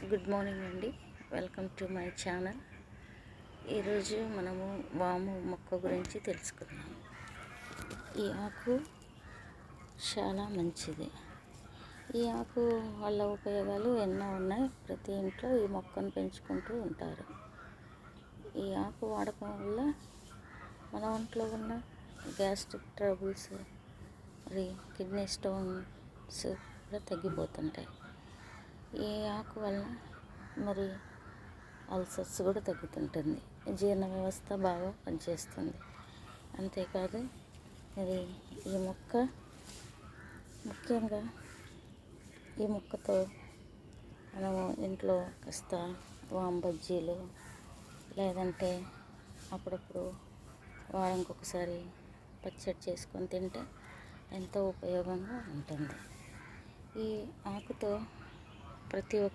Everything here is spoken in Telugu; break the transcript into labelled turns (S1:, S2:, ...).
S1: గుడ్ మార్నింగ్ అండి. Welcome to my channel. ఈరోజు మనము వాము మొక్క గురించి తెలుసుకుందాం. ఈ ఆకు చాలా మంచిది. ఈ ఆకు వల్ల ఉపయోగాలు ఎన్నో ఉన్నాయి. ప్రతి ఇంట్లో ఈ మొక్కను పెంచుకుంటూ ఉంటారు. ఈ ఆకు వాడకం వల్ల మన ఒంట్లో ఉన్న గ్యాస్ట్రిక్ ట్రబుల్స్, మరి కిడ్నీ స్టోన్స్ కూడా తగ్గిపోతుంటాయి. ఈ ఆకు వల్ల మరి అల్సర్స్ కూడా తగ్గుతుంటుంది. జీర్ణ వ్యవస్థ బాగా పనిచేస్తుంది. అంతేకాదు మరి ఈ మొక్క ముఖ్యంగా ఈ మొక్కతో మనము ఇంట్లో కాస్త వాము బజ్జీలు, లేదంటే అప్పుడప్పుడు వారానికి ఒకసారి పచ్చడి చేసుకొని తింటే ఎంతో ఉపయోగంగా ఉంటుంది. ఈ ఆకుతో ప్రతి ఒక్క